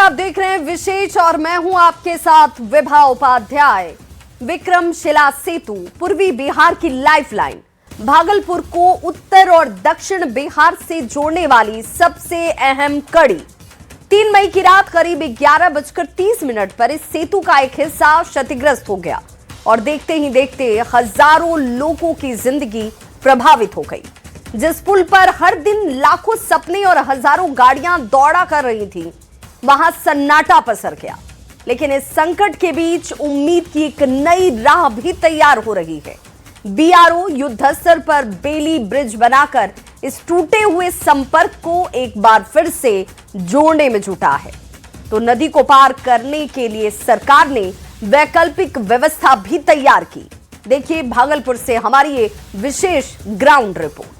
आप देख रहे हैं विशेष और मैं हूं आपके साथ विभा उपाध्याय। विक्रमशिला सेतु पूर्वी बिहार की लाइफलाइन, भागलपुर को उत्तर और दक्षिण बिहार से जोड़ने वाली सबसे अहम कड़ी। 3 मई की रात करीब 11:30 पर इस सेतु का एक हिस्सा क्षतिग्रस्त हो गया और देखते ही देखते हजारों लोगों की जिंदगी प्रभावित हो गई। जिस पुल पर हर दिन लाखों सपने और हजारों गाड़ियां दौड़ा कर रही थी, वहां सन्नाटा पसर गया। लेकिन इस संकट के बीच उम्मीद की एक नई राह भी तैयार हो रही है। बीआरओ युद्धस्तर पर बेली ब्रिज बनाकर इस टूटे हुए संपर्क को एक बार फिर से जोड़ने में जुटा है। तो नदी को पार करने के लिए सरकार ने वैकल्पिक व्यवस्था भी तैयार की। देखिए भागलपुर से हमारी ये विशेष ग्राउंड रिपोर्ट।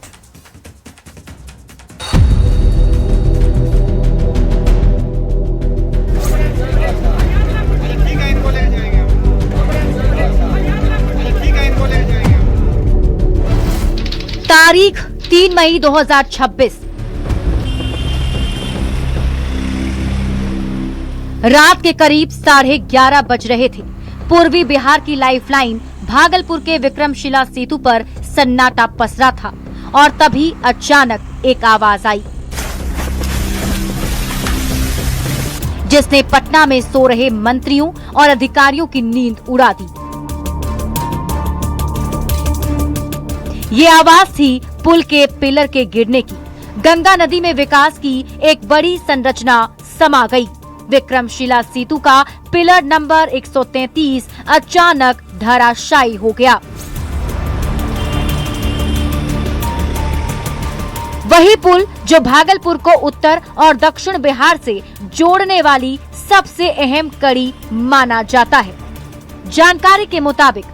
तारीख 3 मई 2026। रात के करीब 11:30 बज रहे थे। पूर्वी बिहार की लाइफलाइन भागलपुर के विक्रमशिला सेतु पर सन्नाटा पसरा था और तभी अचानक एक आवाज आई, जिसने पटना में सो रहे मंत्रियों और अधिकारियों की नींद उड़ा दी। ये आवाज थी पुल के पिलर के गिरने की। गंगा नदी में विकास की एक बड़ी संरचना समा गई। विक्रमशिला सेतु का पिलर नंबर 133 अचानक धराशायी हो गया। वही पुल जो भागलपुर को उत्तर और दक्षिण बिहार से जोड़ने वाली सबसे अहम कड़ी माना जाता है। जानकारी के मुताबिक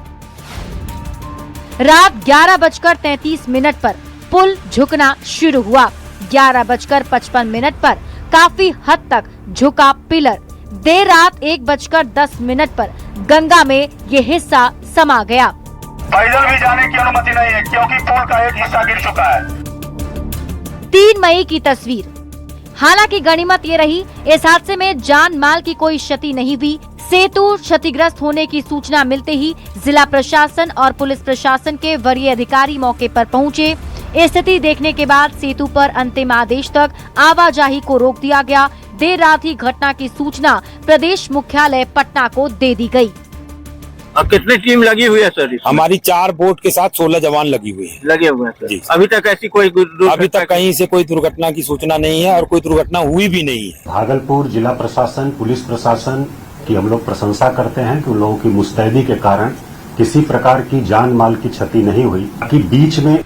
रात 11:33 पर पुल झुकना शुरू हुआ। 11:55 पर काफी हद तक झुका पिलर। देर रात 1:10 पर गंगा में ये हिस्सा समा गया। पैदल भी जाने की अनुमति नहीं है क्योंकि पुल का एक हिस्सा गिर चुका है। 3 मई की तस्वीर। हालांकि गनीमत ये रही, इस हादसे में जान माल की कोई क्षति नहीं हुई। सेतु क्षतिग्रस्त होने की सूचना मिलते ही जिला प्रशासन और पुलिस प्रशासन के वरीय अधिकारी मौके पर पहुंचे। स्थिति देखने के बाद सेतु पर अंतिम आदेश तक आवाजाही को रोक दिया गया। देर रात ही घटना की सूचना प्रदेश मुख्यालय पटना को दे दी गई। अब कितनी टीम लगी हुई है सर? हमारी 4 बोट के साथ 16 जवान लगी हुई है। लगे हुए हैं सर। जी। अभी तक ऐसी अभी तक कहीं से कोई दुर्घटना की सूचना नहीं है और कोई दुर्घटना हुई भी नहीं है। भागलपुर जिला प्रशासन, पुलिस प्रशासन की हम लोग प्रशंसा करते हैं कि उन लोगों की मुस्तैदी के कारण किसी प्रकार की जान माल की क्षति नहीं हुई। कि बीच में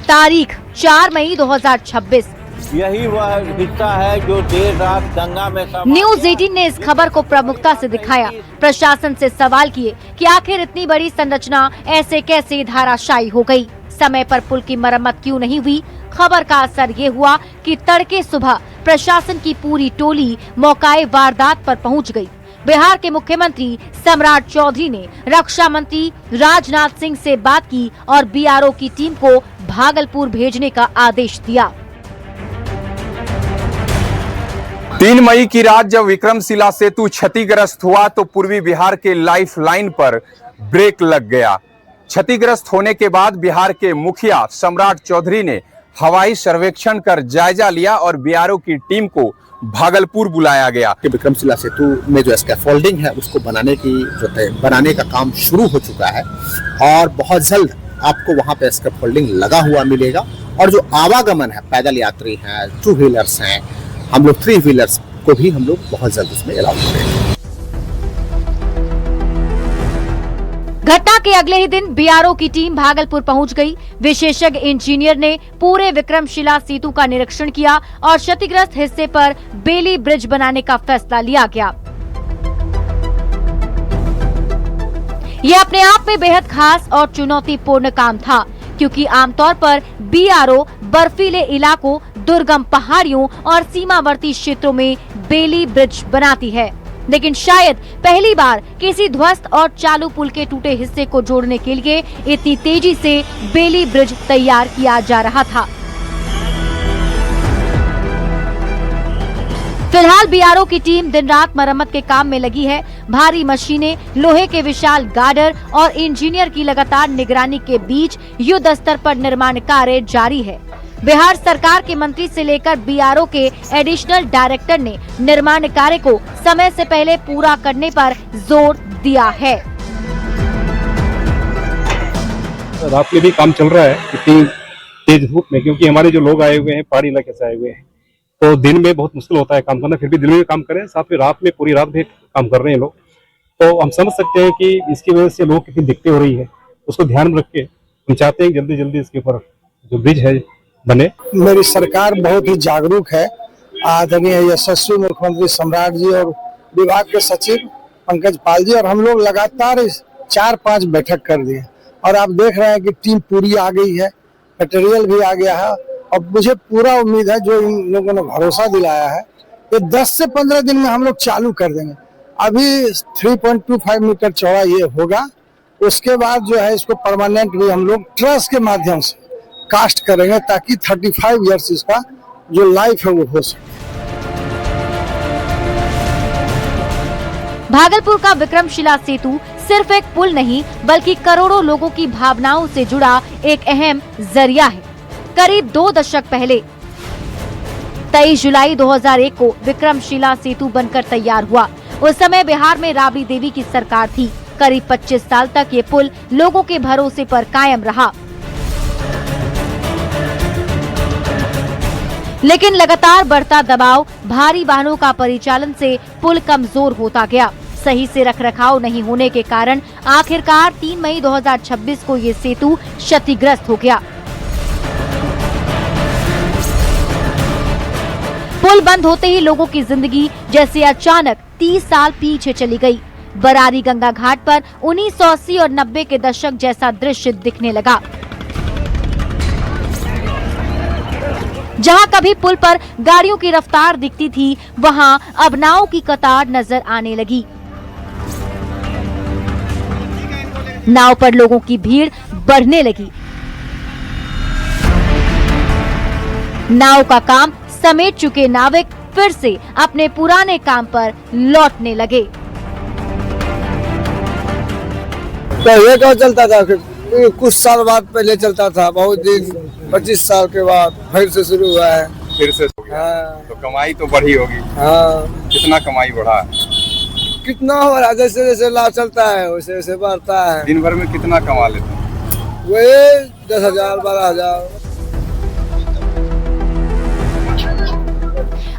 तारीख 4 मई 2026। यही वह हिस्सा है जो देर रात गंगा में न्यूज़ 18 ने इस खबर को प्रमुखता से दिखाया। प्रशासन से सवाल किए कि आखिर इतनी बड़ी संरचना ऐसे कैसे धराशायी हो गई, समय पर पुल की मरम्मत क्यों नहीं हुई। खबर का असर ये हुआ कि तड़के सुबह प्रशासन की पूरी टोली मौकाए वारदात पर पहुंच गई। बिहार के मुख्यमंत्री सम्राट चौधरी ने रक्षा मंत्री राजनाथ सिंह से बात की और बीआरओ की टीम को भागलपुर भेजने का आदेश दिया। 3 मई की रात जब विक्रमशिला सेतु क्षतिग्रस्त हुआ तो पूर्वी बिहार के लाइफलाइन पर ब्रेक लग गया। क्षतिग्रस्त होने के बाद बिहार के मुखिया सम्राट चौधरी ने हवाई सर्वेक्षण कर जायजा लिया और बीआरओ की टीम को भागलपुर बुलाया गया। विक्रमशिला सेतु में जो स्कैफोल्डिंग है उसको बनाने का काम शुरू हो चुका है और बहुत जल्द आपको वहां पे स्कैफोल्डिंग लगा हुआ मिलेगा। और जो आवागमन है, पैदल यात्री हैं, 2 व्हीलर्स हैं, हम लोग 3 व्हीलर्स को भी हम लोग बहुत जल्द उसमें अलाउ करेंगे। घटना के अगले ही दिन बीआरओ की टीम भागलपुर पहुंच गई। विशेषज्ञ इंजीनियर ने पूरे विक्रमशिला सेतु का निरीक्षण किया और क्षतिग्रस्त हिस्से पर बेली ब्रिज बनाने का फैसला लिया गया। यह अपने आप में बेहद खास और चुनौतीपूर्ण काम था, क्योंकि आमतौर पर बीआरओ बर्फीले इलाकों, दुर्गम पहाड़ियों और सीमावर्ती क्षेत्रों में बेली ब्रिज बनाती है। लेकिन शायद पहली बार किसी ध्वस्त और चालू पुल के टूटे हिस्से को जोड़ने के लिए इतनी तेजी से बेली ब्रिज तैयार किया जा रहा था। फिलहाल बीआरओ की टीम दिन रात मरम्मत के काम में लगी है। भारी मशीनें, लोहे के विशाल गार्डर और इंजीनियर की लगातार निगरानी के बीच युद्ध स्तर पर निर्माण कार्य जारी है। बिहार सरकार के मंत्री से लेकर बीआरओ के एडिशनल डायरेक्टर ने निर्माण कार्य को समय से पहले पूरा करने पर जोर दिया है। रात में भी काम चल रहा है इतनी तेज धूप में, क्योंकि हमारे जो लोग आए हुए हैं पहाड़ी इलाके से आए हुए हैं, तो दिन में बहुत मुश्किल होता है काम करना, फिर भी दिन में काम करें, साथ में रात में पूरी रात भी काम कर रहे हैं लोग। तो हम समझ सकते हैं कि इसकी वजह से लोग कितनी दिक्कतें हो रही है, उसको ध्यान में रख के हम चाहते हैं जल्दी जल्दी इसके ऊपर जो ब्रिज है बने। मेरी सरकार बहुत ही जागरूक है। आदरणीय यशस्वी मुख्यमंत्री सम्राट जी और विभाग के सचिव पंकज पाल जी और हम लोग लगातार 4-5 बैठक कर दिए और आप देख रहे हैं कि टीम पूरी आ गई है, मटेरियल भी आ गया है और मुझे पूरा उम्मीद है जो इन लोगों ने भरोसा दिलाया है कि 10 से 15 दिन में हम लोग चालू कर देंगे। अभी 3.25 मीटर चौड़ा ये होगा, उसके बाद जो है इसको परमानेंट भी हम लोग ट्रस के माध्यम से कास्ट करेंगे ताकि 35 इयर्स इसका जो लाइफ है वो हो सके। भागलपुर का विक्रमशिला सेतु सिर्फ एक पुल नहीं बल्कि करोड़ों लोगों की भावनाओं से जुड़ा एक अहम जरिया है। करीब 2 दशक पहले 23 जुलाई 2001 को विक्रमशिला सेतु बनकर तैयार हुआ। उस समय बिहार में राबड़ी देवी की सरकार थी। करीब 25 साल तक ये पुल लोगों के भरोसे पर कायम रहा, लेकिन लगातार बढ़ता दबाव, भारी वाहनों का परिचालन से पुल कमजोर होता गया। सही से रखरखाव नहीं होने के कारण आखिरकार 3 मई 2026 को ये सेतु क्षतिग्रस्त हो गया। पुल बंद होते ही लोगों की जिंदगी जैसे अचानक 30 साल पीछे चली गई। बरारी गंगा घाट पर 1980 और 90 के दशक जैसा दृश्य दिखने लगा, जहां कभी पुल पर गाड़ियों की रफ्तार दिखती थी, वहां अब नाव की कतार नजर आने लगी। नाव पर लोगों की भीड़ बढ़ने लगी। नाव का काम समेट चुके नाविक फिर से अपने पुराने काम पर लौटने लगे। पहले तो चलता था, कुछ साल बाद पहले चलता था, बहुत दिन 25 साल के बाद फिर से शुरू हुआ है। फिर से हो गया। हाँ। तो कमाई तो बढ़ी होगी। हाँ। कितना कमाई बढ़ा? कितना हो रहा है, जैसे जैसे लाभ चलता है वैसे वैसे बढ़ता है। दिन भर में कितना कमा लेते हैं? वही 10,000 12,000।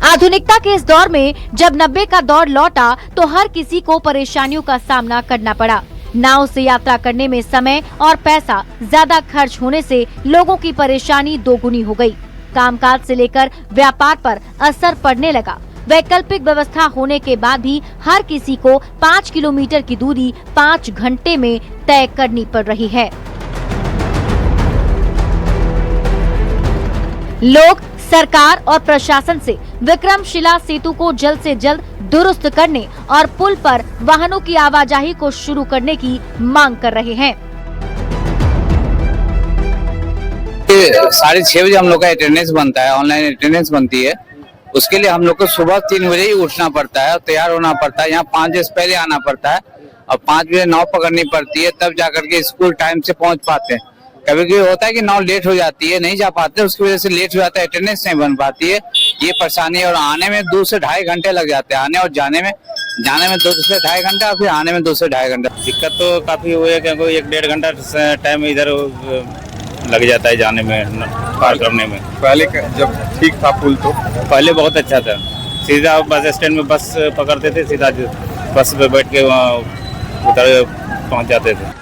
आधुनिकता के इस दौर में जब 90 का दौर लौटा तो हर किसी को परेशानियों का सामना करना पड़ा। नाव से यात्रा करने में समय और पैसा ज्यादा खर्च होने से लोगों की परेशानी दोगुनी हो गई। कामकाज से लेकर व्यापार पर असर पड़ने लगा। वैकल्पिक व्यवस्था होने के बाद भी हर किसी को 5 किलोमीटर की दूरी 5 घंटे में तय करनी पड़ रही है। लोग, सरकार और प्रशासन से विक्रमशिला सेतु को जल्द से जल्द दुरुस्त करने और पुल पर वाहनों की आवाजाही को शुरू करने की मांग कर रहे हैं। 6:30 बजे हम लोग का अटेंडेंस बनता है, ऑनलाइन अटेंडेंस बनती है। उसके लिए हम लोग को सुबह 3 बजे ही उठना पड़ता है और तैयार होना पड़ता है। यहाँ 5 बजे से पहले आना पड़ता है और 5 बजे नाव पकड़नी पड़ती है, तब जाकर के स्कूल टाइम से पहुँच पाते हैं। कभी कभी होता है कि नाव लेट हो जाती है, नहीं जा पाते, उसकी वजह से लेट हो जाता है, अटेंडेंस नहीं बन पाती है, ये परेशानी है। और आने में 2 से ढाई घंटे लग जाते हैं, आने और जाने में 2 से ढाई घंटा, फिर आने में 2 से ढाई घंटा। दिक्कत तो काफी हुई है, क्योंकि 1-1.5 घंटा टाइम इधर लग जाता है जाने में, पार करने में। पहले जब ठीक था पुल तो पहले बहुत अच्छा था, सीधा बस स्टैंड में बस पकड़ते थे, सीधा बस पे बैठ के वहाँ उतर पहुँच जाते थे।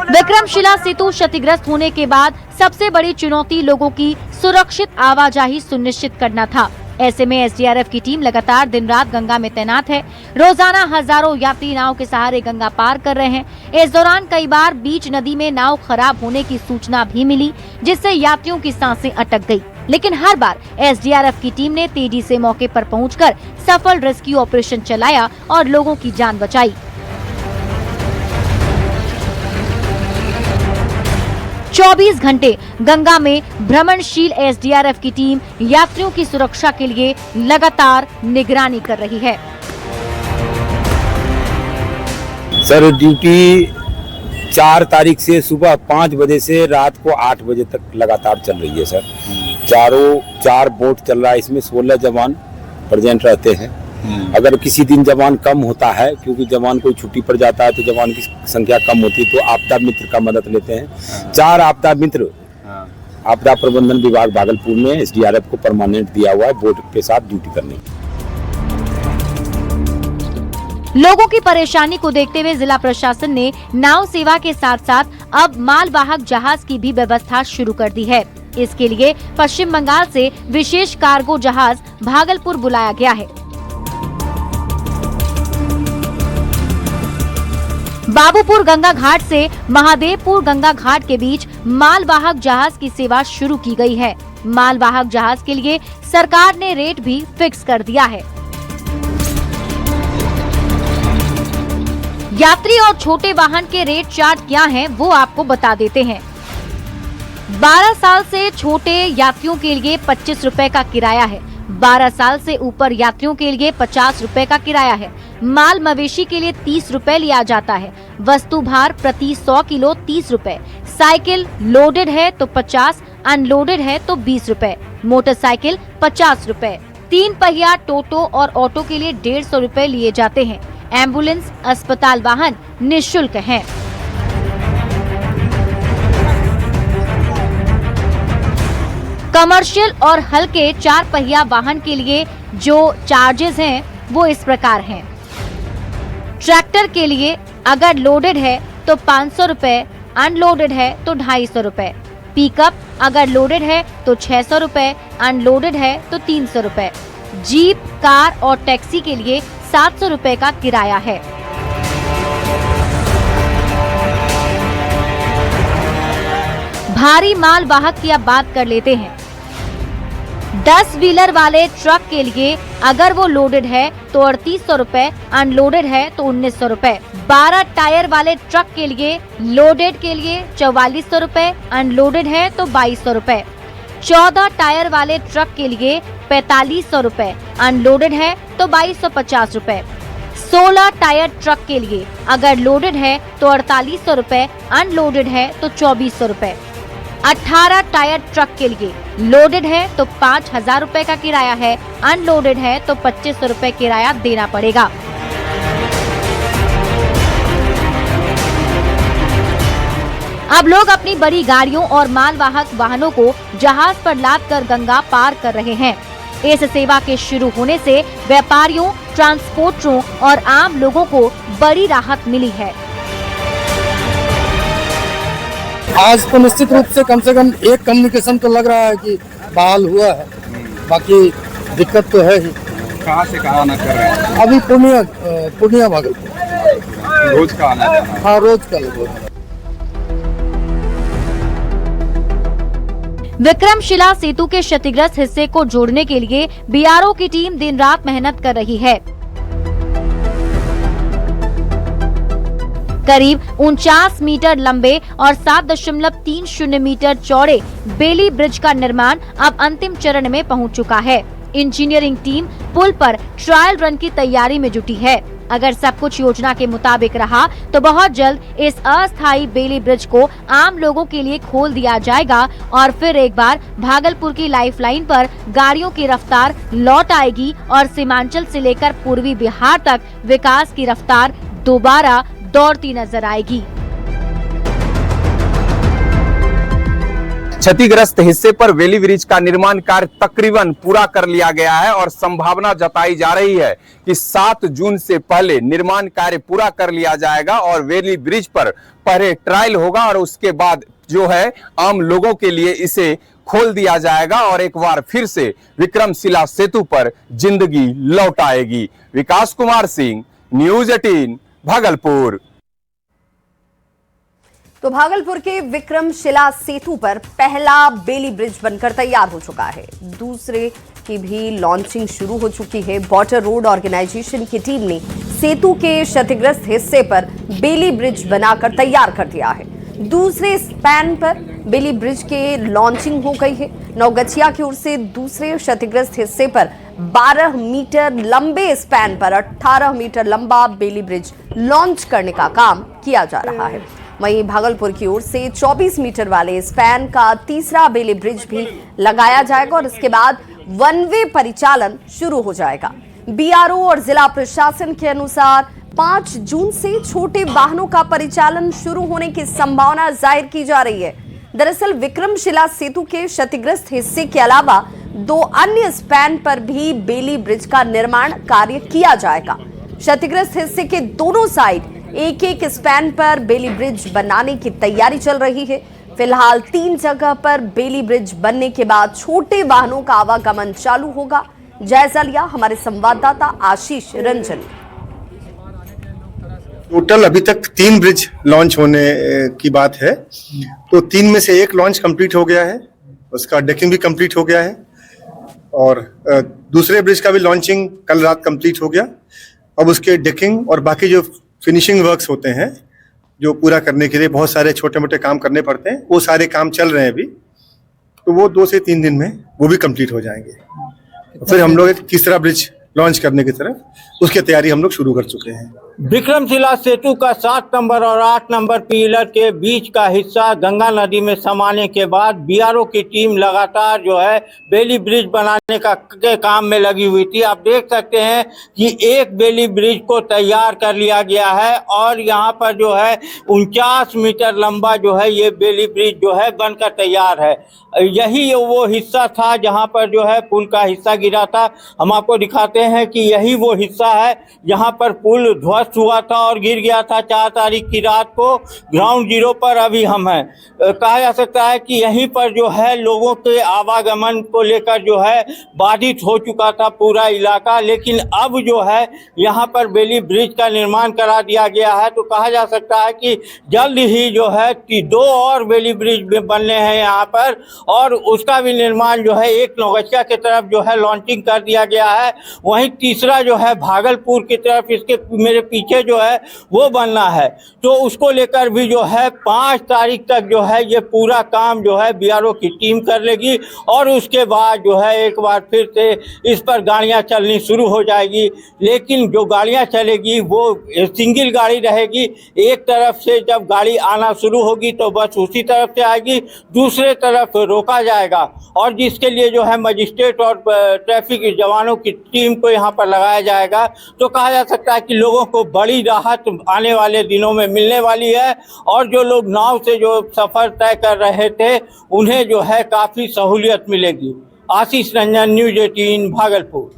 विक्रमशिला सेतु क्षतिग्रस्त होने के बाद सबसे बड़ी चुनौती लोगों की सुरक्षित आवाजाही सुनिश्चित करना था। ऐसे में एसडीआरएफ की टीम लगातार दिन रात गंगा में तैनात है। रोजाना हजारों यात्री नाव के सहारे गंगा पार कर रहे हैं। इस दौरान कई बार बीच नदी में नाव खराब होने की सूचना भी मिली, जिससे यात्रियों की सांसें अटक गई। लेकिन हर बार एसडीआरएफ की टीम ने तेजी से मौके पर पहुंचकर सफल रेस्क्यू ऑपरेशन चलाया और लोगों की जान बचाई। 24 घंटे गंगा में भ्रमणशील एसडीआरएफ की टीम यात्रियों की सुरक्षा के लिए लगातार निगरानी कर रही है। सर ड्यूटी 4 तारीख से सुबह 5 बजे से रात को 8 बजे तक लगातार चल रही है सर। चार बोट चल रहा है, इसमें 16 जवान प्रेजेंट रहते हैं। अगर किसी दिन जवान कम होता है, क्योंकि जवान कोई छुट्टी पर जाता है तो जवान की संख्या कम होती है, तो आपदा मित्र का मदद लेते हैं। 4 आपदा मित्र आपदा प्रबंधन विभाग भागलपुर में एसडीआरएफ को परमानेंट दिया हुआ है बोट के साथ ड्यूटी करने। लोगों की परेशानी को देखते हुए जिला प्रशासन ने नाव सेवा के साथ साथ अब मालवाहक जहाज की भी व्यवस्था शुरू कर दी है। इसके लिए पश्चिम बंगाल से विशेष कार्गो जहाज भागलपुर बुलाया गया है। बाबूपुर गंगा घाट से महादेवपुर गंगा घाट के बीच मालवाहक जहाज की सेवा शुरू की गई है। मालवाहक जहाज के लिए सरकार ने रेट भी फिक्स कर दिया है। यात्री और छोटे वाहन के रेट चार्ट क्या हैं, वो आपको बता देते हैं। 12 साल से छोटे यात्रियों के लिए 25 रुपए का किराया है। 12 साल से ऊपर यात्रियों के लिए 50 रुपए का किराया है। माल मवेशी के लिए 30 रुपए लिया जाता है। वस्तु भार प्रति 100 किलो 30 रुपए। साइकिल लोडेड है तो 50, अनलोडेड है तो 20 रुपए। मोटरसाइकिल 50 रुपए। 3 पहिया टोटो और ऑटो के लिए 150 रुपए लिए जाते हैं। एम्बुलेंस, अस्पताल वाहन निःशुल्क हैं। कमर्शियल और हल्के 4 पहिया वाहन के लिए जो चार्जेस हैं वो इस प्रकार हैं। ट्रैक्टर के लिए अगर लोडेड है तो 500 रुपए, अनलोडेड है तो 250 रुपए। पिकअप अगर लोडेड है तो 600 रुपए, अनलोडेड है तो 300 रुपए। जीप, कार और टैक्सी के लिए 700 रुपए का किराया है। भारी माल वाहक की अब बात कर लेते हैं। 10 व्हीलर वाले ट्रक के लिए अगर वो लोडेड है तो 3800 रुपए, अनलोडेड है तो 1900 रुपए। 12 टायर वाले ट्रक के लिए लोडेड के लिए 4400 रुपए, अनलोडेड है तो 2200 रुपए। 14 टायर वाले ट्रक के लिए 4500 रुपए, अनलोडेड है तो 2250 रुपए। 16 टायर ट्रक के लिए अगर लोडेड है तो 4800 रुपए, अनलोडेड है तो 2400 रुपए। 18 टायर ट्रक के लिए लोडेड है तो 5000 रुपए का किराया है, अनलोडेड है तो 2500 रुपए किराया देना पड़ेगा। अब लोग अपनी बड़ी गाड़ियों और मालवाहक वाहनों को जहाज पर लादकर गंगा पार कर रहे हैं। इस सेवा के शुरू होने से व्यापारियों, ट्रांसपोर्टरों और आम लोगों को बड़ी राहत मिली है। आज तो निश्चित रूप से कम एक कम्युनिकेशन तो लग रहा है कि बहाल हुआ है, बाकी दिक्कत तो है ही। कहाँ से कहाँ आना कर रहे हैं? अभी पूर्णिया भागलपुर। रोज का आना जाना? हाँ, रोज का लगभग। विक्रमशिला सेतु के क्षतिग्रस्त हिस्से को जोड़ने के लिए बीआरओ की टीम दिन रात मेहनत कर रही है। करीब 49 मीटर लंबे और 7.30 मीटर चौड़े बेली ब्रिज का निर्माण अब अंतिम चरण में पहुंच चुका है। इंजीनियरिंग टीम पुल पर ट्रायल रन की तैयारी में जुटी है। अगर सब कुछ योजना के मुताबिक रहा तो बहुत जल्द इस अस्थायी बेली ब्रिज को आम लोगों के लिए खोल दिया जाएगा और फिर एक बार भागलपुर की लाइफलाइन पर गाड़ियों की रफ्तार लौट आएगी और सीमांचल से लेकर पूर्वी बिहार तक विकास की रफ्तार दोबारा दौड़ती नजर आएगी। क्षतिग्रस्त हिस्से पर बेली ब्रिज का निर्माण कार्य तकरीबन पूरा कर लिया गया है और संभावना जताई जा रही है कि 7 जून से पहले निर्माण कार्य पूरा कर लिया जाएगा और बेली ब्रिज पर पहले ट्रायल होगा और उसके बाद जो है आम लोगों के लिए इसे खोल दिया जाएगा और एक बार फिर से विक्रमशिला सेतु पर जिंदगी लौट आएगी। विकास कुमार सिंह, न्यूज़ 18 भागलपुर। तो भागलपुर के विक्रमशिला सेतु पर पहला बेली ब्रिज बनकर तैयार हो चुका है। दूसरे की भी लॉन्चिंग शुरू हो चुकी है। बॉर्डर रोड ऑर्गेनाइजेशन की टीम ने सेतु के क्षतिग्रस्त हिस्से पर बेली ब्रिज बनाकर तैयार कर दिया है। दूसरे स्पैन पर बेली ब्रिज के लॉन्चिंग हो गई है। नवगछिया की ओर से दूसरे क्षतिग्रस्त हिस्से पर 12 मीटर लंबे स्पैन पर 18 मीटर लंबा बेली ब्रिज लॉन्च करने का काम किया जा रहा है। वहीं भागलपुर की ओर से 24 मीटर वाले स्पैन का तीसरा बेली ब्रिज भी लगाया जाएगा और इसके बाद वन वे परिचालन शुरू हो जाएगा। बीआरओ और जिला प्रशासन के अनुसार 5 जून से छोटे वाहनों का परिचालन शुरू होने की संभावना जाहिर की जा रही है। दरअसल विक्रमशिला सेतु के क्षतिग्रस्त हिस्से के अलावा 2 अन्य स्पैन पर भी बेली ब्रिज का निर्माण कार्य किया जाएगा। क्षतिग्रस्त हिस्से के दोनों साइड एक स्पैन पर बेली ब्रिज बनाने की तैयारी चल रही है। फिलहाल 3 जगह पर बेली ब्रिज बनने के बाद छोटे वाहनों का आवागमन चालू होगा। जायजा लिया हमारे संवाददाता आशीष रंजन। टोटल अभी तक 3 ब्रिज लॉन्च होने की बात है, तो 3 में से 1 लॉन्च कंप्लीट हो गया है, उसका डेकिंग भी कंप्लीट हो गया है और दूसरे ब्रिज का भी लॉन्चिंग कल रात कंप्लीट हो गया। अब उसके डेकिंग और बाकी जो फिनिशिंग वर्क्स होते हैं, जो पूरा करने के लिए बहुत सारे छोटे मोटे काम करने पड़ते हैं, वो सारे काम चल रहे हैं अभी, तो वो 2 से 3 दिन में वो भी कंप्लीट हो जाएंगे। फिर हम लोग एक तीसरा ब्रिज लॉन्च करने की तरफ उसकी तैयारी हम लोग शुरू कर चुके हैं। विक्रमशिला सेतु का 7 नंबर और 8 नंबर पिलर के बीच का हिस्सा गंगा नदी में समाने के बाद बीआरओ की टीम लगातार जो है बेली ब्रिज बनाने के काम में लगी हुई थी। आप देख सकते हैं कि एक बेली ब्रिज को तैयार कर लिया गया है और यहाँ पर जो है 49 मीटर लंबा जो है ये बेली ब्रिज जो है बनकर तैयार है। यही वो हिस्सा था जहाँ पर जो है पुल का हिस्सा गिरा था। हम आपको दिखाते हैं कि यही वो हिस्सा है जहाँ पर पुल ध्वस्त हुआ था और गिर गया था 4 तारीख की रात को। ग्राउंड जीरो पर अभी हम हैं। कहा जा सकता है कि यहीं पर जो है लोगों के आवागमन को लेकर जो है बाधित हो चुका था पूरा इलाका, लेकिन अब जो है यहाँ पर बेली ब्रिज का निर्माण करा दिया गया है। तो कहा जा सकता है कि जल्द ही जो है 2 और बेली ब्रिज बनने हैं यहाँ पर और उसका भी निर्माण जो है एक नवगछिया की तरफ जो है लॉन्चिंग कर दिया गया है। वहीं तीसरा जो है भागलपुर की तरफ इसके मेरे पीछे जो है वो बनना है। तो उसको लेकर भी जो है 5 तारीख तक जो है ये पूरा काम जो है बीआरओ की टीम कर लेगी और उसके बाद जो है एक बार फिर से इस पर गाड़ियां चलनी शुरू हो जाएगी। लेकिन जो गाड़ियां चलेगी वो सिंगल गाड़ी रहेगी। एक तरफ से जब गाड़ी आना शुरू होगी तो बस उसी तरफ से आएगी, दूसरे तरफ रोका जाएगा और जिसके लिए जो है मजिस्ट्रेट और ट्रैफिक जवानों की टीम को यहाँ पर लगाया जाएगा। तो कहा जा सकता है कि लोगों को बड़ी राहत आने वाले दिनों में मिलने वाली है और जो लोग नाव से जो सफर तय कर रहे थे उन्हें जो है काफी सहूलियत मिलेगी। आशीष रंजन, न्यूज़ 18 भागलपुर।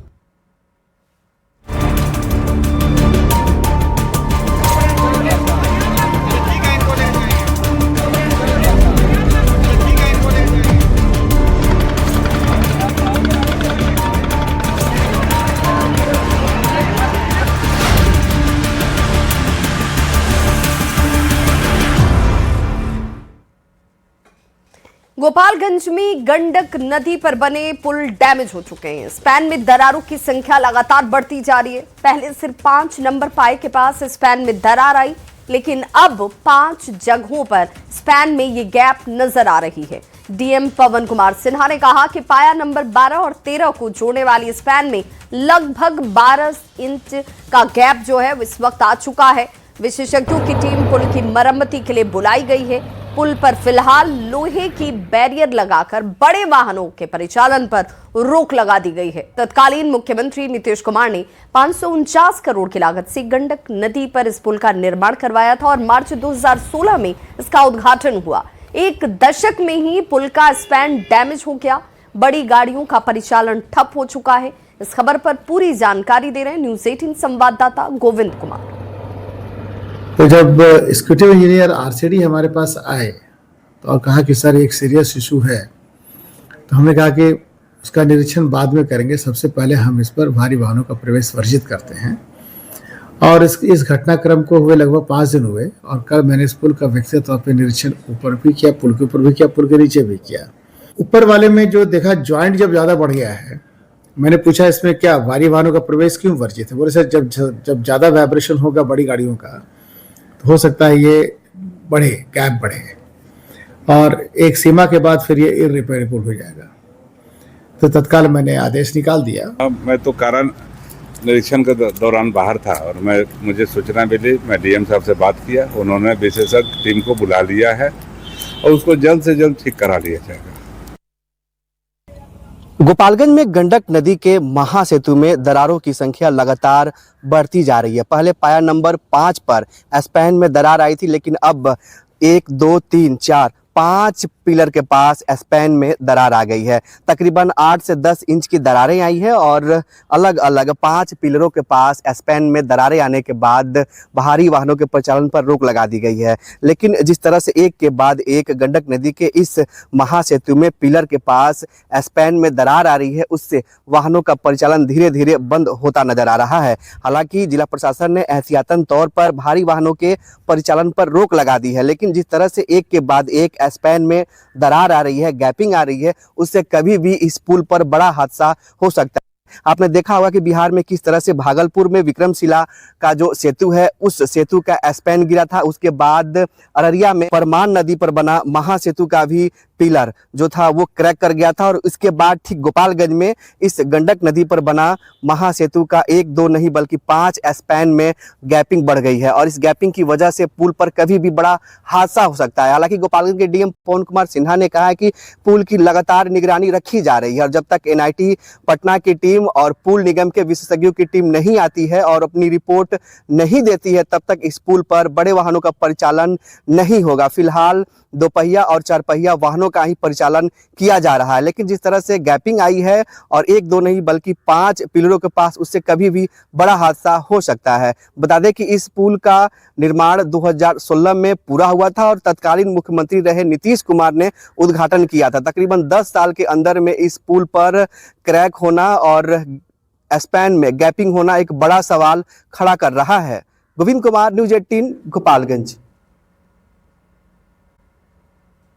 गोपालगंज में गंडक नदी पर बने पुल डैमेज हो चुके हैं। स्पैन में दरारों की संख्या लगातार बढ़ती जा रही है। पहले सिर्फ 5 नंबर पाए के पास स्पैन में दरार आई, लेकिन अब 5 जगहों पर स्पैन में ये गैप नजर आ रही है। डीएम पवन कुमार सिन्हा ने कहा कि पाया नंबर 12 और 13 को जोड़ने वाली स्पैन में लगभग 12 इंच का गैप जो है इस वक्त आ चुका है। विशेषज्ञों की टीम पुल की मरम्मती के लिए बुलाई गई है। पुल पर फिलहाल लोहे की बैरियर लगाकर बड़े वाहनों के परिचालन पर रोक लगा दी गई है। तत्कालीन मुख्यमंत्री नीतीश कुमार ने 549 करोड़ की लागत से गंडक नदी पर इस पुल का निर्माण करवाया था और मार्च 2016 में इसका उद्घाटन हुआ। 1 दशक में ही पुल का स्पैन डैमेज हो गया। बड़ी गाड़ियों का परिचालन ठप हो चुका है। इस खबर पर पूरी जानकारी दे रहे हैं न्यूज़ 18 संवाददाता गोविंद कुमार। तो जब एग्जीक्यूटिव इंजीनियर आरसीडी हमारे पास आए तो और कहा कि सर एक सीरियस इशू है, तो हमने कहा कि उसका निरीक्षण बाद में करेंगे, सबसे पहले हम इस पर भारी वाहनों का प्रवेश वर्जित करते हैं। और इस घटनाक्रम को हुए लगभग 5 दिन हुए और कल मैंने इस पुल का व्यक्तिगत तौर पर निरीक्षण ऊपर भी किया, पुल के ऊपर भी किया, पुल के नीचे भी किया। ऊपर वाले में जो देखा ज्वाइंट जब ज़्यादा बढ़ गया है, मैंने पूछा इसमें क्या भारी वाहनों का प्रवेश क्यों वर्जित है। बोले सर जब ज़्यादा वाइब्रेशन होगा बड़ी गाड़ियों का तो हो सकता है ये बढ़े, गैप बढ़े। और एक सीमा के बाद फिर ये इररिपेयरेबल हो जाएगा। तो तत्काल मैंने आदेश निकाल दिया। मैं तो कारण निरीक्षण के दौरान बाहर था और मुझे सूचना मिली, मैं डीएम साहब से बात किया, उन्होंने विशेषज्ञ टीम को बुला लिया है और उसको जल्द से जल्द ठीक करा लिया जाएगा। गोपालगंज में गंडक नदी के महासेतु में दरारों की संख्या लगातार बढ़ती जा रही है। पहले पाया नंबर 5 पर स्पैन में दरार आई थी, लेकिन अब 1, 2, 3, 4, 5 पिलर के पास स्पैन में दरार आ गई है। तकरीबन 8 से 10 इंच की दरारें आई है और अलग अलग 5 पिलरों के पास स्पैन में दरारें आने के बाद भारी वाहनों के परिचालन पर रोक लगा दी गई है। लेकिन जिस तरह से एक के बाद एक गंडक नदी के इस महासेतु में पिलर के पास स्पैन में दरार आ रही है, उससे वाहनों का परिचालन धीरे धीरे बंद होता नजर आ रहा है। हालांकि जिला प्रशासन ने एहतियातन तौर पर भारी वाहनों के परिचालन पर रोक लगा दी है, लेकिन जिस तरह से एक के बाद एक स्पैन में दरार आ रही है, गैपिंग आ रही है, उससे कभी भी इस पुल पर बड़ा हादसा हो सकता है। आपने देखा होगा कि बिहार में किस तरह से भागलपुर में विक्रमशिला का जो सेतु है, उस सेतु का स्पैन गिरा था। उसके बाद अररिया में परमान नदी पर बना महासेतु का भी पिलर जो था वो क्रैक कर गया था और इसके बाद ठीक गोपालगंज में इस गंडक नदी पर बना महासेतु का 1, 2 नहीं बल्कि 5 स्पैन में गैपिंग बढ़ गई है और इस गैपिंग की वजह से पुल पर कभी भी बड़ा हादसा हो सकता है। हालांकि गोपालगंज के डीएम पवन कुमार सिन्हा ने कहा है कि पुल की लगातार निगरानी रखी जा रही है और जब तक एनआईटी पटना की टीम और पुल निगम के विशेषज्ञों की टीम नहीं आती है और अपनी रिपोर्ट नहीं देती है, तब तक इस पुल पर बड़े वाहनों का परिचालन नहीं होगा। फिलहाल 2 पहिया और 4 पहिया वाहनों का ही परिचालन किया जा रहा है, लेकिन जिस तरह से गैपिंग आई है और 1, 2 नहीं बल्कि 5 पिलरों के पास, उससे कभी भी बड़ा हादसा हो सकता है। बता दें कि इस पुल का निर्माण 2016 में पूरा हुआ था और तत्कालीन मुख्यमंत्री रहे नीतीश कुमार ने उद्घाटन किया था। तकरीबन 10 साल के अंदर में इस पुल पर क्रैक होना और स्पैन में गैपिंग होना एक बड़ा सवाल खड़ा कर रहा है। गोविंद कुमार, न्यूज़ 18, गोपालगंज।